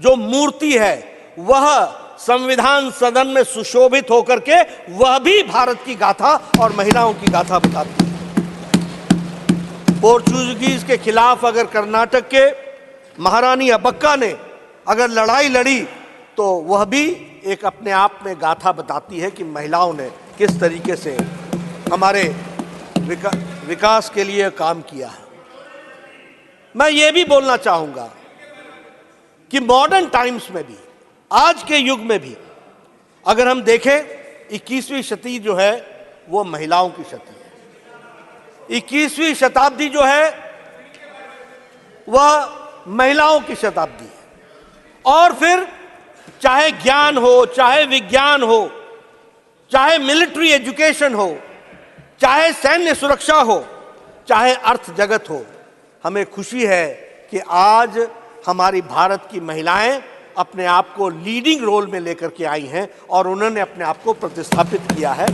जो मूर्ति है वह संविधान सदन में सुशोभित होकर के वह भी भारत की गाथा और महिलाओं की गाथा बताती है। पोर्चुगीज के खिलाफ अगर कर्नाटक के महारानी अब्बक्का ने अगर लड़ाई लड़ी तो वह भी एक अपने आप में गाथा बताती है कि महिलाओं ने किस तरीके से हमारे विकास के लिए काम किया है। मैं ये भी बोलना चाहूंगा कि मॉडर्न टाइम्स में भी, आज के युग में भी अगर हम देखें, 21वीं शताब्दी जो है वो महिलाओं की शताब्दी है। 21वीं शताब्दी जो है वह महिलाओं की शताब्दी है। और फिर चाहे ज्ञान हो, चाहे विज्ञान हो, चाहे मिलिट्री एजुकेशन हो, चाहे सैन्य सुरक्षा हो, चाहे अर्थ जगत हो, हमें खुशी है कि आज हमारी भारत की महिलाएं अपने आप को लीडिंग रोल में लेकर के आई हैं और उन्होंने अपने आप को प्रतिस्थापित किया है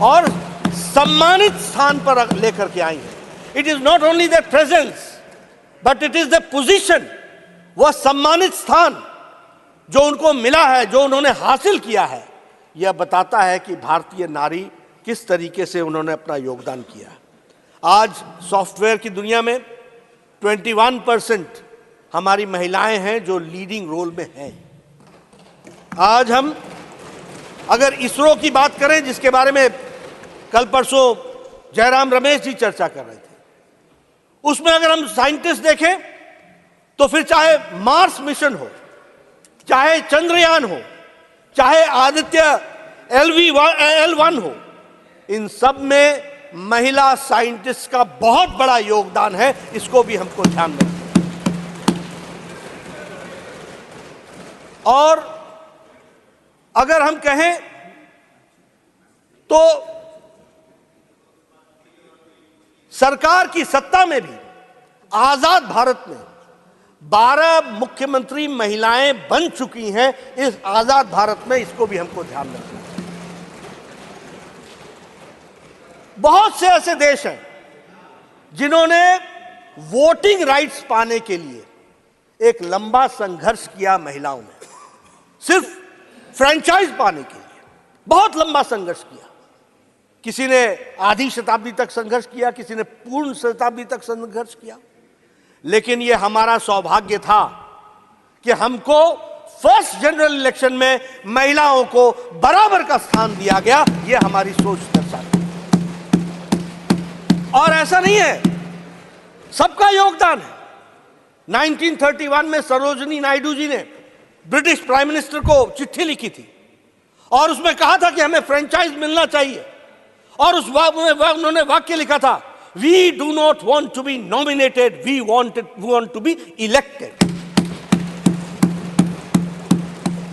और सम्मानित स्थान पर लेकर के आई हैं। It is not only there presence but it is the position, वह सम्मानित स्थान जो उनको मिला है, जो उन्होंने हासिल किया है, यह बताता है कि भारतीय नारी किस तरीके से उन्होंने अपना योगदान किया। आज सॉफ्टवेयर की दुनिया में 21% हमारी महिलाएं हैं जो लीडिंग रोल में हैं। आज हम अगर इसरो की बात करें, जिसके बारे में कल परसों जयराम रमेश जी चर्चा कर रहे थे, उसमें अगर हम साइंटिस्ट देखें तो फिर चाहे मार्स मिशन हो, चाहे चंद्रयान हो, चाहे आदित्य L1 हो, इन सब में महिला साइंटिस्ट का बहुत बड़ा योगदान है। इसको भी हमको ध्यान में रखना। और अगर हम कहें तो सरकार की सत्ता में भी आजाद भारत में 12 मुख्यमंत्री महिलाएं बन चुकी हैं इस आजाद भारत में। इसको भी हमको ध्यान में रखना है। बहुत से ऐसे देश हैं जिन्होंने वोटिंग राइट्स पाने के लिए एक लंबा संघर्ष किया। महिलाओं ने सिर्फ फ्रेंचाइज पाने के लिए बहुत लंबा संघर्ष किया। किसी ने आधी शताब्दी तक संघर्ष किया, किसी ने पूर्ण शताब्दी तक संघर्ष किया। लेकिन यह हमारा सौभाग्य था कि हमको फर्स्ट जनरल इलेक्शन में महिलाओं को बराबर का स्थान दिया गया। यह हमारी सोच दर्शाती है। और ऐसा नहीं है, सबका योगदान है। 1931 में सरोजिनी नायडू जी ने ब्रिटिश प्राइम मिनिस्टर को चिट्ठी लिखी थी और उसमें कहा था कि हमें फ्रेंचाइज मिलना चाहिए। और उस उन्होंने वाक्य लिखा था, we do not want to be nominated, we want to be elected.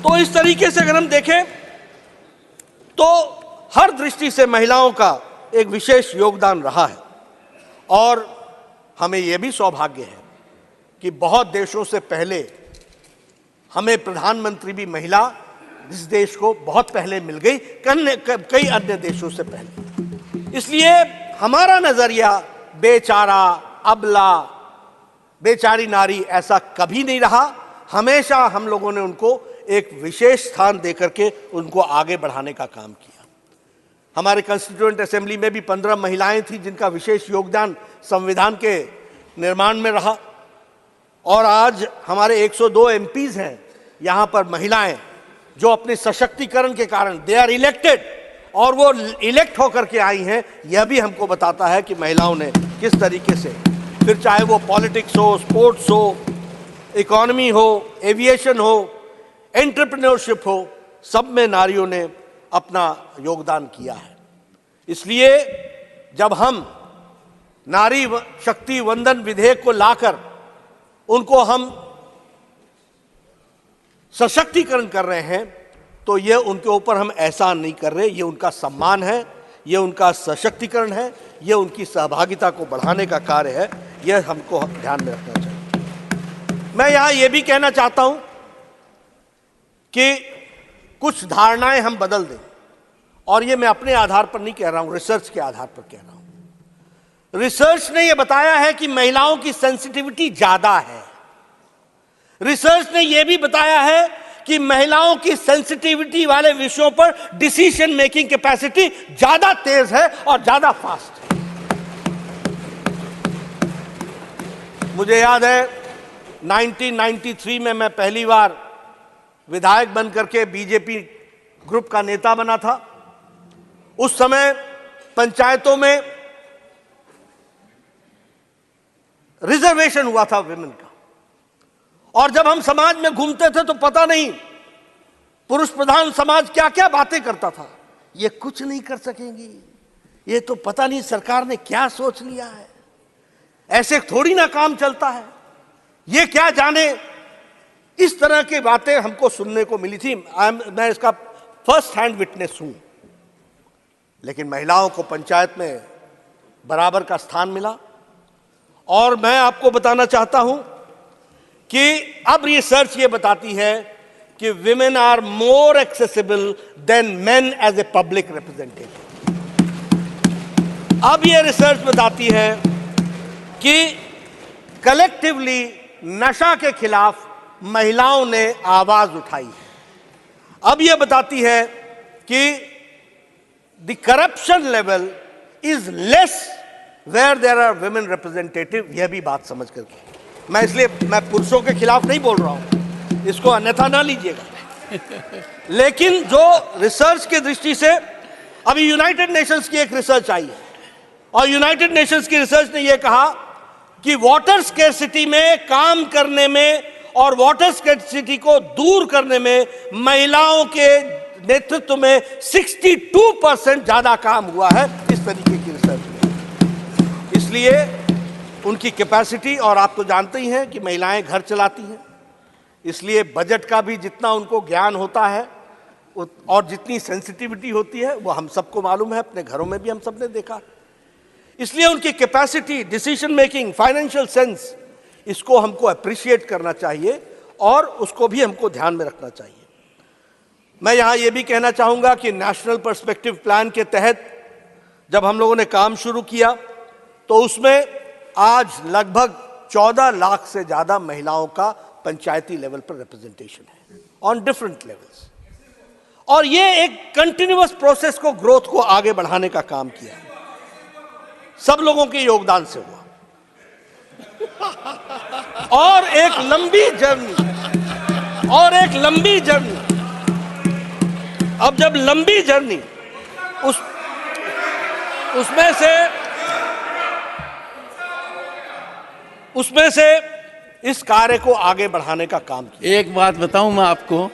तो इस तरीके से अगर हम देखें तो हर दृष्टि से महिलाओं का एक विशेष योगदान रहा है। और हमें यह भी सौभाग्य है कि बहुत देशों से पहले हमें प्रधानमंत्री भी महिला इस देश को बहुत पहले मिल गई, कई अन्य देशों से पहले। इसलिए हमारा नजरिया बेचारा, अबला, बेचारी नारी ऐसा कभी नहीं रहा। हमेशा हम लोगों ने उनको एक विशेष स्थान देकर के उनको आगे बढ़ाने का काम किया। हमारे कॉन्स्टिट्यूएंट असेंबली में भी 15 महिलाएं थी जिनका विशेष योगदान संविधान के निर्माण में रहा। और आज हमारे 102 एमपीज हैं यहां पर महिलाएं, जो अपने सशक्तिकरण के कारण दे आर इलेक्टेड और वो इलेक्ट होकर के आई हैं। यह भी हमको बताता है कि महिलाओं ने किस तरीके से, फिर चाहे वो पॉलिटिक्स हो, स्पोर्ट्स हो, इकोनॉमी हो, एविएशन हो, एंटरप्रेन्योरशिप हो, सब में नारियों ने अपना योगदान किया है। इसलिए जब हम नारी शक्ति वंदन विधेयक को लाकर उनको हम सशक्तिकरण कर रहे हैं तो ये उनके ऊपर हम एहसान नहीं कर रहे, ये उनका सम्मान है, ये उनका सशक्तिकरण है, ये उनकी सहभागिता को बढ़ाने का कार्य है। यह हमको ध्यान में रखना चाहिए। मैं यहां यह भी कहना चाहता हूं कि कुछ धारणाएं हम बदल दें, और ये मैं अपने आधार पर नहीं कह रहा हूं, रिसर्च के आधार पर कह रहा हूं। रिसर्च ने यह बताया है कि महिलाओं की सेंसिटिविटी ज्यादा है। रिसर्च ने यह भी बताया है कि महिलाओं की सेंसिटिविटी वाले विषयों पर डिसीजन मेकिंग कैपेसिटी ज्यादा तेज है और ज्यादा फास्ट है। मुझे याद है 1993 में मैं पहली बार विधायक बनकर के बीजेपी ग्रुप का नेता बना था। उस समय पंचायतों में रिजर्वेशन हुआ था विमेन का, और जब हम समाज में घूमते थे तो पता नहीं पुरुष प्रधान समाज क्या क्या बातें करता था। ये कुछ नहीं कर सकेंगी, ये तो पता नहीं सरकार ने क्या सोच लिया है, ऐसे थोड़ी ना काम चलता है, ये क्या जाने। इस तरह की बातें हमको सुनने को मिली थी। मैं इसका फर्स्ट हैंड विटनेस हूं। लेकिन महिलाओं को पंचायत में बराबर का स्थान मिला, और मैं आपको बताना चाहता हूं कि अब रिसर्च ये बताती है कि women are more accessible than men as a public representative. अब ये रिसर्च बताती है कि कलेक्टिवली नशा के खिलाफ महिलाओं ने आवाज उठाई है। अब यह बताती है कि the corruption level is less where there are women representative. यह भी बात समझ करके, मैं पुरुषों के खिलाफ नहीं बोल रहा हूं, इसको अन्यथा ना लीजिएगा। लेकिन जो रिसर्च की दृष्टि से अभी यूनाइटेड नेशंस की एक रिसर्च आई है, और यूनाइटेड नेशंस की रिसर्च ने यह कहा कि वाटर स्कैर्सिटी में काम करने में और वाटर स्कैर्सिटी को दूर करने में महिलाओं के नेतृत्व में 62% ज्यादा काम हुआ है इस तरीके की रिसर्च में। इसलिए उनकी कैपेसिटी, और आप तो जानते ही हैं कि महिलाएं घर चलाती हैं, इसलिए बजट का भी जितना उनको ज्ञान होता है और जितनी सेंसिटिविटी होती है वो हम सबको मालूम है, अपने घरों में भी हम सबने देखा। इसलिए उनकी capacity, decision making, financial sense, इसको हमको अप्रिशिएट करना चाहिए और उसको भी हमको ध्यान में रखना चाहिए। मैं यहां यह भी कहना चाहूंगा कि नेशनल पर्सपेक्टिव प्लान के तहत जब हम लोगों ने काम शुरू किया तो उसमें आज लगभग 14 लाख से ज्यादा महिलाओं का पंचायती लेवल पर रिप्रेजेंटेशन है ऑन डिफरेंट लेवल्स, और ये एक कंटिन्यूअस प्रोसेस को, ग्रोथ को आगे बढ़ाने का काम किया है, सब लोगों के योगदान से हुआ। और एक लंबी जर्नी, अब जब लंबी जर्नी उसमें से इस कार्य को आगे बढ़ाने का काम किया। एक बात बताऊं मैं आपको,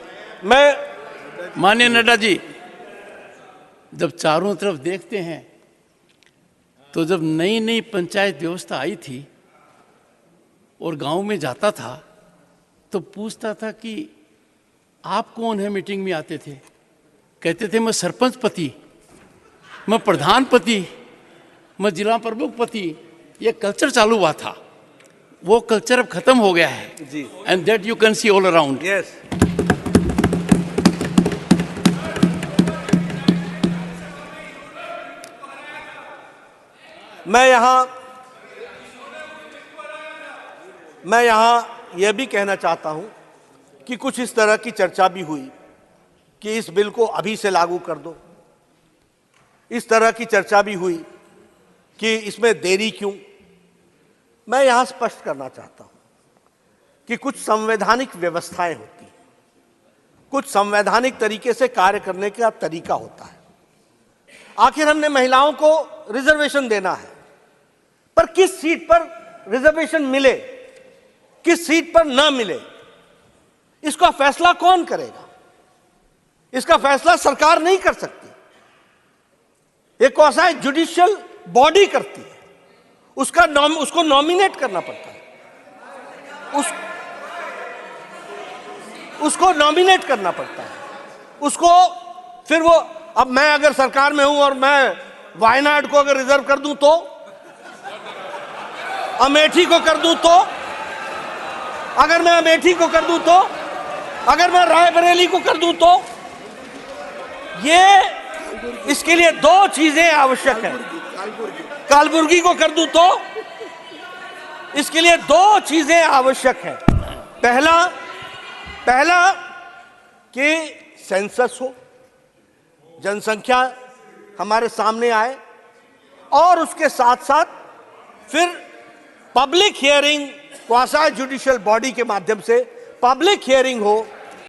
माननीय नड्डा जी, जब चारों तरफ देखते हैं तो जब नई नई पंचायत व्यवस्था आई थी और गांव में जाता था तो पूछता था कि आप कौन है, मीटिंग में आते थे, कहते थे मैं सरपंच पति, मैं प्रधान पति, मैं जिला प्रमुख पति। ये कल्चर चालू हुआ था, वो कल्चर अब खत्म हो गया है जी, and that you can see all around. Yes, मैं यहां यह भी कहना चाहता हूं कि कुछ इस तरह की चर्चा भी हुई कि इस बिल को अभी से लागू कर दो। इस तरह की चर्चा भी हुई कि इसमें देरी क्यों। मैं यहां स्पष्ट करना चाहता हूं कि कुछ संवैधानिक व्यवस्थाएं होती हैं, कुछ संवैधानिक तरीके से कार्य करने का तरीका होता है। आखिर हमने महिलाओं को रिजर्वेशन देना है, पर किस सीट पर रिजर्वेशन मिले, किस सीट पर ना मिले, इसका फैसला कौन करेगा? इसका फैसला सरकार नहीं कर सकती, एक क्वासी जुडिशियल बॉडी करती है। उसको नॉमिनेट करना पड़ता है, उसको नॉमिनेट करना पड़ता है, उसको फिर वो, अब मैं अगर सरकार में हूं और मैं वायनाड को अगर रिजर्व कर दूं तो, अमेठी को कर दूं तो, अगर मैं अमेठी को कर दूं तो, अगर मैं रायबरेली को कर दूं तो, ये इसके लिए दो चीजें आवश्यक है। कालबुर्गी को कर दूं तो, इसके लिए दो चीजें आवश्यक है। पहला कि सेंसस हो, जनसंख्या हमारे सामने आए, और उसके साथ साथ फिर public hearing, quasi judicial body के माध्यम से पब्लिक हियरिंग हो